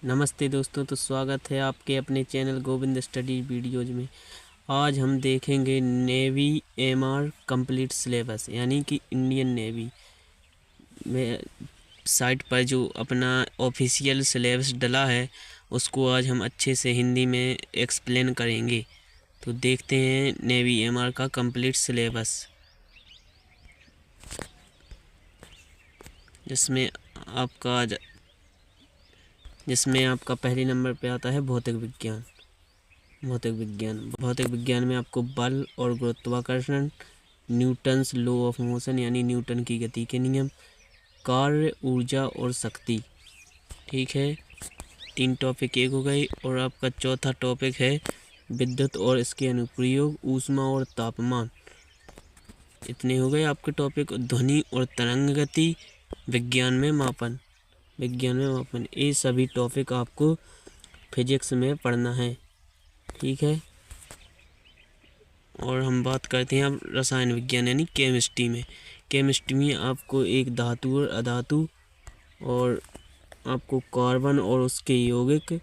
नमस्ते दोस्तों, तो स्वागत है आपके अपने चैनल गोविंद स्टडी वीडियोज में। आज हम देखेंगे नेवी एमआर कंप्लीट सिलेबस, यानी कि इंडियन नेवी में साइट पर जो अपना ऑफिशियल सिलेबस डला है उसको आज हम अच्छे से हिंदी में एक्सप्लेन करेंगे। तो देखते हैं नेवी एमआर का कंप्लीट सिलेबस, जिसमें आपका पहले नंबर पे आता है भौतिक विज्ञान। भौतिक विज्ञान में आपको बल और गुरुत्वाकर्षण, न्यूटन्स लॉ ऑफ मोशन यानी न्यूटन की गति के नियम, कार्य, ऊर्जा और शक्ति। ठीक है, 3 टॉपिक एक हो गए। और आपका चौथा टॉपिक है विद्युत और इसके अनुप्रयोग, ऊष्मा और तापमान। इतने हो गए आपके टॉपिक। ध्वनि और तरंग गति, विज्ञान में मापन, ये सभी टॉपिक आपको फिजिक्स में पढ़ना है। ठीक है, और हम बात करते हैं अब रसायन विज्ञान यानी केमिस्ट्री में आपको एक धातु और अधातु, और आपको कार्बन और उसके यौगिक,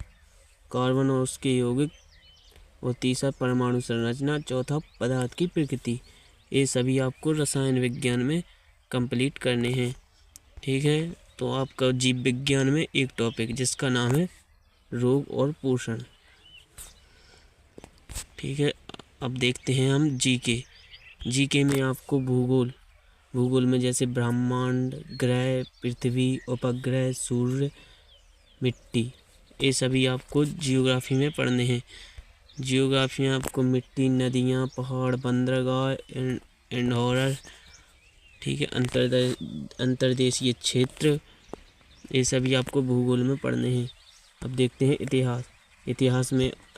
और तीसरा परमाणु संरचना, चौथा पदार्थ की प्रकृति। ये सभी आपको रसायन विज्ञान में कंप्लीट करने हैं। ठीक है, तो आपका जीव विज्ञान में एक टॉपिक जिसका नाम है रोग और पोषण। ठीक है, अब देखते हैं हम जीके में आपको भूगोल में जैसे ब्रह्मांड, ग्रह, पृथ्वी, उपग्रह, सूर्य, मिट्टी, ये सभी आपको जियोग्राफी में पढ़ने हैं। जियोग्राफी में आपको मिट्टी, नदियाँ, पहाड़, बंदरगाह एंड हॉरर। ठीक है, अंतर्देशीय क्षेत्र, ये सभी आपको भूगोल में पढ़ने हैं। अब देखते हैं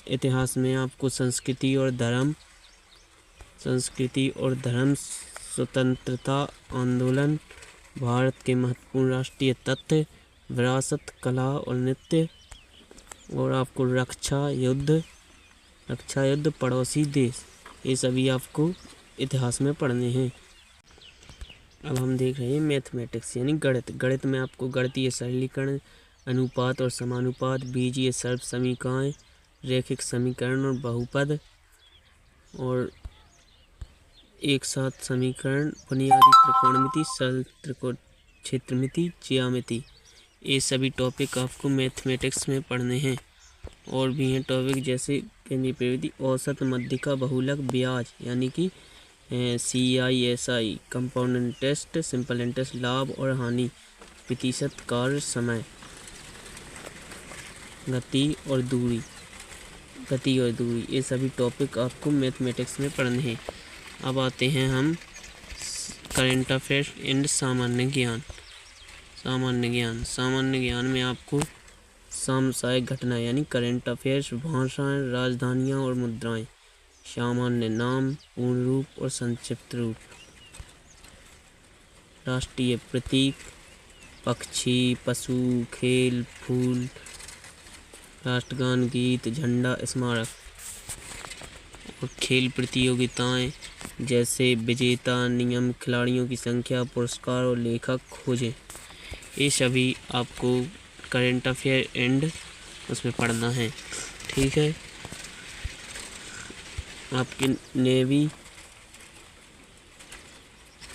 इतिहास में आपको संस्कृति और धर्म, स्वतंत्रता आंदोलन, भारत के महत्वपूर्ण राष्ट्रीय तथ्य, विरासत, कला और नृत्य, और आपको रक्षा युद्ध, पड़ोसी देश, ये सभी आपको इतिहास में पढ़ने हैं। अब हम देख रहे हैं मैथमेटिक्स यानी गणित में आपको गणितीय सरलीकरण, अनुपात और समानुपात, बीजीय सर्व समीकरण, रैखिक समीकरण और बहुपद, और एक साथ समीकरण, बुनियादी त्रिकोणमिति, सरल त्रिकोण क्षेत्रमिति, ज्यामिति, ये सभी टॉपिक आपको मैथमेटिक्स में पढ़ने हैं। और भी हैं टॉपिक जैसे केंद्रीय प्रवृत्ति, औसत, मध्यिका, बहुलक, ब्याज यानी कि CISI, compound interest, simple interest, लाभ और हानि, प्रतिशत, कार्य, समय, गति और दूरी, ये सभी टॉपिक आपको मैथमेटिक्स में पढ़ने हैं। अब आते हैं हम करंट अफेयर्स एंड सामान्य ज्ञान में आपको सामयिक घटना यानी करंट अफेयर्स, भाषाएं, राजधानियाँ और मुद्राएं, सामान्य नाम, पूर्ण रूप और संक्षिप्त रूप, राष्ट्रीय प्रतीक, पक्षी, पशु, खेल, फूल, राष्ट्रगान, गीत, झंडा, स्मारक, और खेल प्रतियोगिताएं जैसे विजेता, नियम, खिलाड़ियों की संख्या, पुरस्कार और लेखक खोजें, ये सभी आपको करंट अफेयर एंड उसमें पढ़ना है। ठीक है, आपके नेवी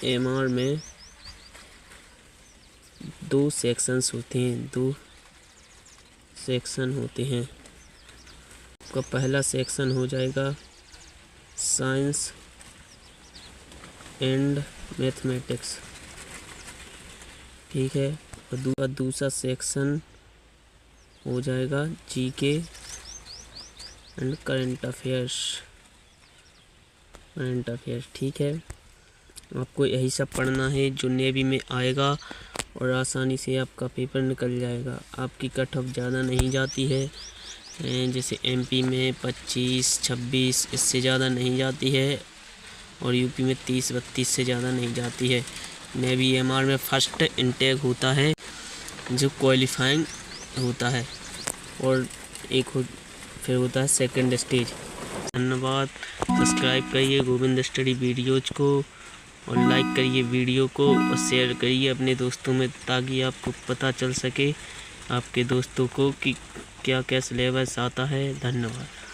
एमआर में 2 सेक्शंस होते हैं। आपका पहला सेक्शन हो जाएगा साइंस एंड मैथमेटिक्स। ठीक है, और दूसरा सेक्शन हो जाएगा जीके एंड करंट अफेयर्स। ठीक है, आपको यही सब पढ़ना है जो नेवी में आएगा और आसानी से आपका पेपर निकल जाएगा। आपकी कट ऑफ ज़्यादा नहीं जाती है, जैसे MP में 25-26 इससे ज़्यादा नहीं जाती है, और यूपी में 30-32 से ज़्यादा नहीं जाती है। नेवी एमआर में फर्स्ट इनटेक होता है जो क्वालिफाइंग होता है, और फिर होता है सेकंड स्टेज। धन्यवाद, सब्सक्राइब करिए गोविंद स्टडी वीडियोज को, और लाइक करिए वीडियो को, और शेयर करिए अपने दोस्तों में ताकि आपको पता चल सके आपके दोस्तों को कि क्या क्या सिलेबस आता है। धन्यवाद।